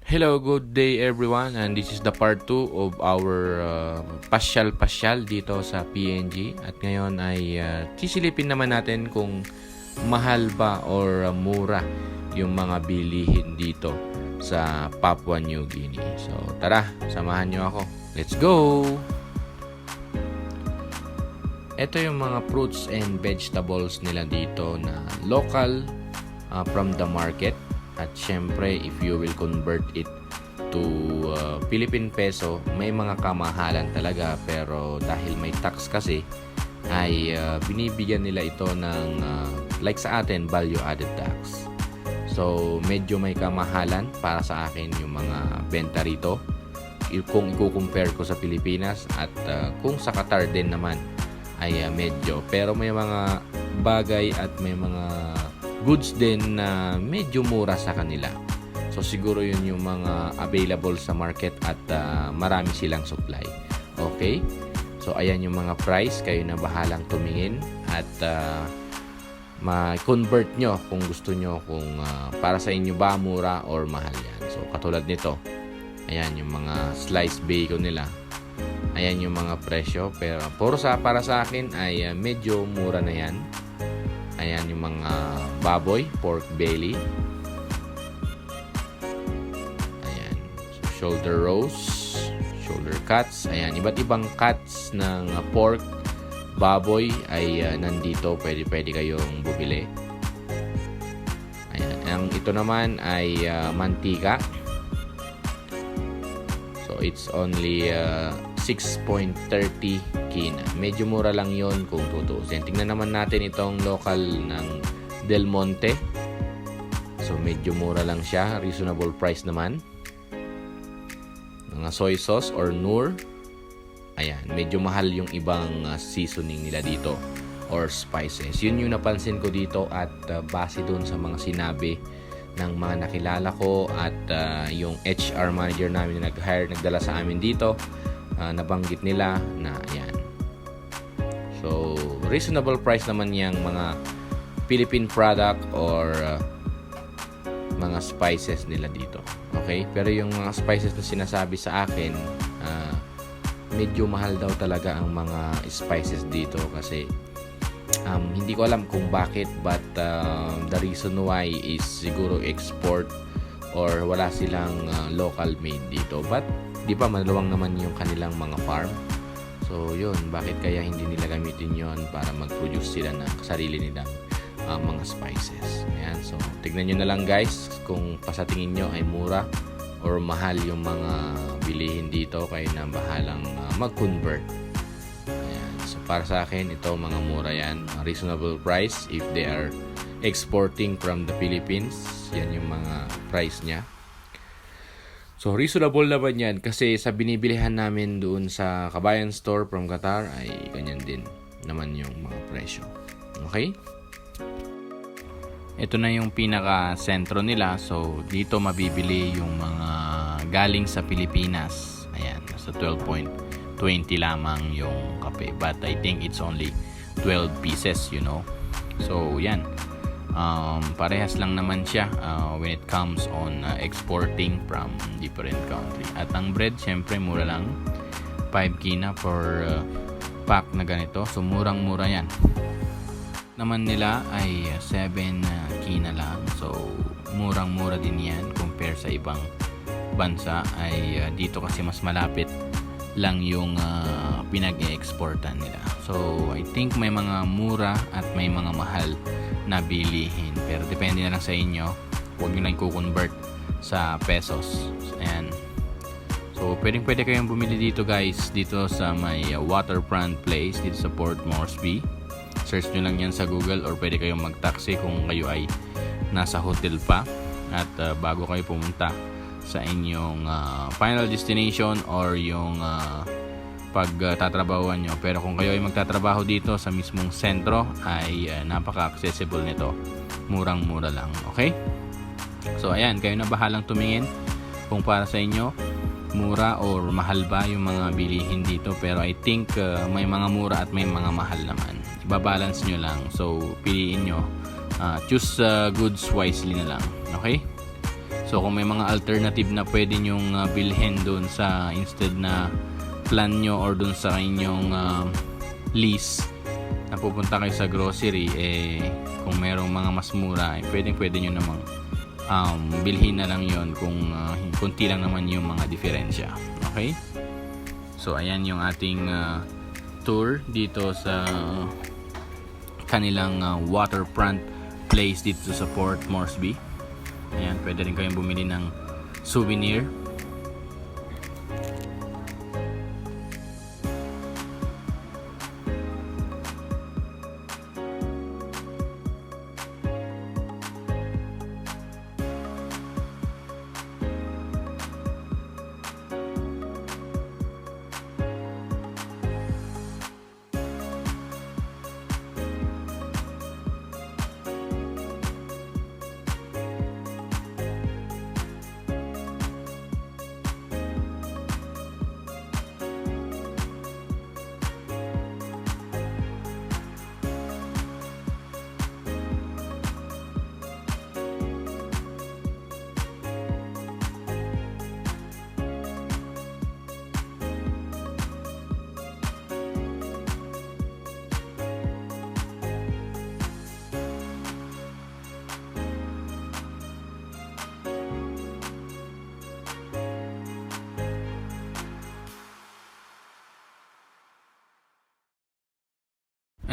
Hello, good day everyone, and this is the part 2 of our pasyal-pasyal dito sa PNG. At ngayon ay sisilipin naman natin kung mahal ba or mura yung mga bilihin dito sa Papua New Guinea. So tara, samahan nyo ako. Let's go! Ito yung mga fruits and vegetables nila dito na local from the market. At syempre, if you will convert it to Philippine peso, may mga kamahalan talaga. Pero dahil may tax kasi, ay binibigyan nila ito ng, like sa atin, value added tax. So, medyo may kamahalan para sa akin yung mga benta rito. Kung i-compare ko sa Pilipinas at kung sa Qatar din naman, ay medyo. Pero may mga bagay at may mga goods din na medyo mura sa kanila. So siguro yun yung mga available sa market at marami silang supply. Okay? So ayan yung mga price. Kayo na bahalang tumingin at ma-convert nyo kung gusto nyo kung para sa inyo ba mura or mahal yan. So katulad nito. Ayan yung mga sliced bacon nila. Ayan yung mga presyo. Pero para sa akin ay medyo mura na yan. Ayan yung mga baboy, pork belly. Ayan. So, shoulder roast, shoulder cuts. Ayan, iba't ibang cuts ng pork, baboy ay nandito. Pwede kayong bumili. Ayan. Ang ito naman ay mantika. So, it's only 6.30 kina. Medyo mura lang yon kung tutuusin. Tingnan naman natin itong local ng Del Monte. So medyo mura lang siya. Reasonable price naman. Mga soy sauce or Noor. Ayan. Medyo mahal yung ibang seasoning nila dito or spices. Yun yung napansin ko dito at base dun sa mga sinabi ng mga nakilala ko at yung HR manager namin na nagdala sa amin dito. Nabanggit nila na yan. So, reasonable price naman yung mga Philippine product or mga spices nila dito. Okay? Pero yung mga spices na sinasabi sa akin, medyo mahal daw talaga ang mga spices dito kasi hindi ko alam kung bakit but the reason why is siguro export or wala silang local made dito. But di ba maluwang naman yung kanilang mga farm. So yun, bakit kaya hindi nila gamitin yon para mag-produce sila ng sarili nilang mga spices. Ayan, so tignan nyo na lang guys kung pasatingin nyo ay mura or mahal yung mga bilihin dito, kayo na bahalang mag-convert. Ayan, so para sa akin ito mga mura yan, reasonable price if they are exporting from the Philippines. Yan yung mga price nya. So, reasonable naman yan kasi sa binibilihan namin doon sa Kabayan Store from Qatar ay ganyan din naman yung mga presyo. Okay? Ito na yung pinaka-sentro nila. So, dito mabibili yung mga galing sa Pilipinas. Ayan, sa 12.20 lamang yung kape. But I think it's only 12 pieces, you know. So, yan. Parehas lang naman siya when it comes on exporting from different country. At ang bread, syempre mura lang, 5 kina per pack na ganito. So murang-mura yan. Naman nila ay 7 kina lang. So murang-mura din yan compare sa ibang bansa. Ay dito kasi mas malapit lang yung pinag-e-exportan nila. So I think may mga mura at may mga mahal na bilihin. Pero depende na lang sa inyo. Huwag nyo lang i-convert sa pesos. Ayan. So, pwede kayong bumili dito guys. Dito sa may waterfront place. Dito sa Port Moresby. Search nyo lang yan sa Google or pwede kayong mag-taxi kung kayo ay nasa hotel pa. At bago kayo pumunta sa inyong final destination or yung pagtatrabahuan nyo. Pero kung kayo ay magtatrabaho dito sa mismong sentro ay napaka-accessible nito. Murang-mura lang. Okay? So ayan, kayo na bahalang tumingin kung para sa inyo mura or mahal ba yung mga bilihin dito. Pero I think may mga mura at may mga mahal naman. Ibabalance nyo lang. So piliin nyo. Choose goods wisely na lang. Okay? So kung may mga alternative na pwede nyong bilhin dun sa instead na plan nyo or dun sa inyong lease na pupunta kayo sa grocery, kung merong mga mas mura, pwede nyo namang bilhin na lang yon kung kunti lang naman yung mga diferensya. Okay? So ayan yung ating tour dito sa kanilang waterfront place dito sa Port Moresby. Ayan, pwede rin kayong bumili ng souvenir.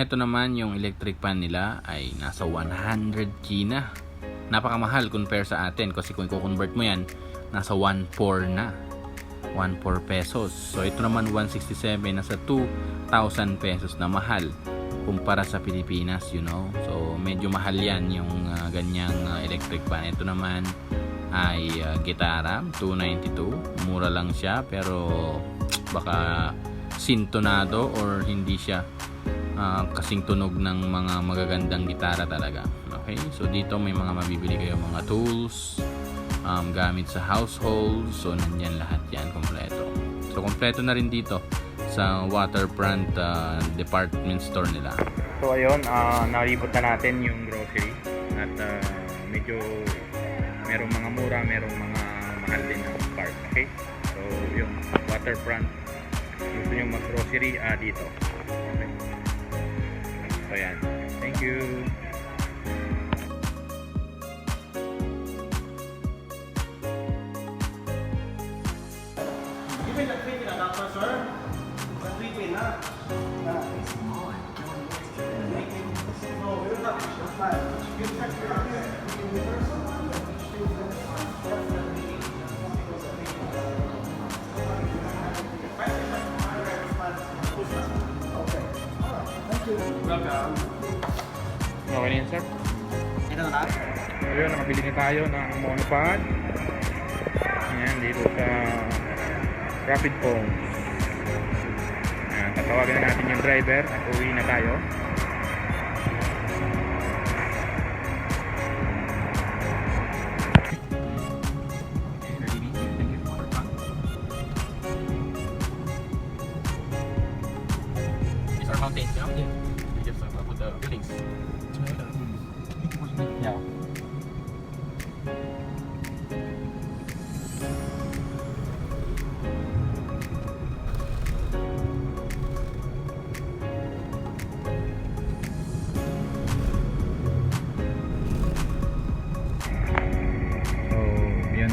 Ito naman yung electric pan nila ay nasa 100k na. Napakamahal compare sa atin kasi kung i-convert mo yan, nasa 1.4 na. 1.4 pesos. So ito naman 167, nasa 2,000 pesos na mahal kumpara sa Pilipinas, you know. So medyo mahal yan yung ganyang electric pan. Ito naman ay Gitara 292. Mura lang siya pero baka sintonado or hindi siya kasing tunog ng mga magagandang gitara talaga. Okay, so dito may mga mabibili kayo mga tools, gamit sa household. So nandyan lahat yan kompleto. So kompleto na rin dito sa waterfront department store nila. So ayun, naribot na natin yung grocery at medyo merong mga mura, merong mga mahal din na part. Okay, so yung waterfront, gusto nyo mag grocery dito. Okay. So yan, thank you. Even the creepy na doctor, sir. The creepy na. No, we're not fine. You check your Welcome. Okay na yan, sir? ito na tayo. Ayun, nakabili na tayo ng monopod. Ayan, dito sa Rapid Phone. Ayan, tatawagan na natin yung driver at uwi na tayo. These are mountains, you know? Yeah. They just put the buildings. Yeah.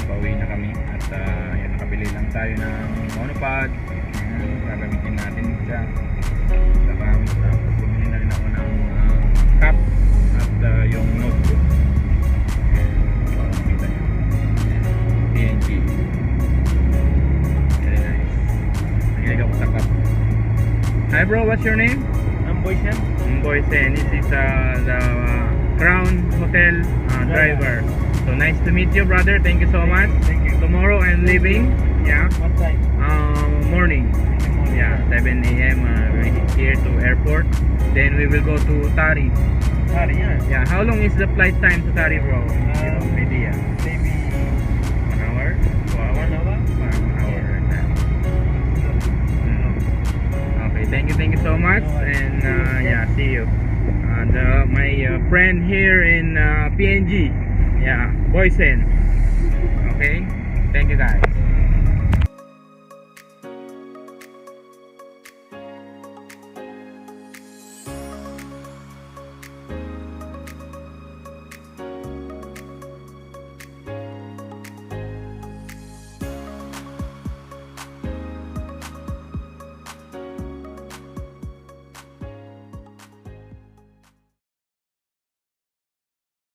Pauwi na kami at yan, nakabili lang tayo ng monopod. Gagamitin natin siya. Saka bumili na rin ako ng cup at yung notebook. Makita nyo. PNG. Very nice. Nagigay ako sa cup. Hi bro, what's your name? I'm Boysen. Boysen. This is the Crown Hotel driver. So nice to meet you, brother. Thank you so much. Thank you. Tomorrow I'm leaving. Yeah. What time? Morning. Yeah, 7 a.m. We're here to airport. Then we will go to Tari. Sorry, yeah. Yeah. How long is the flight time to Tari, bro? You know, idea. Maybe 1 hour? 2 hours? 1 hour. 1 hour. Okay. Thank you so much. And yeah, see you. My friend here in PNG. Yeah, Boysen. Okay? Thank you guys.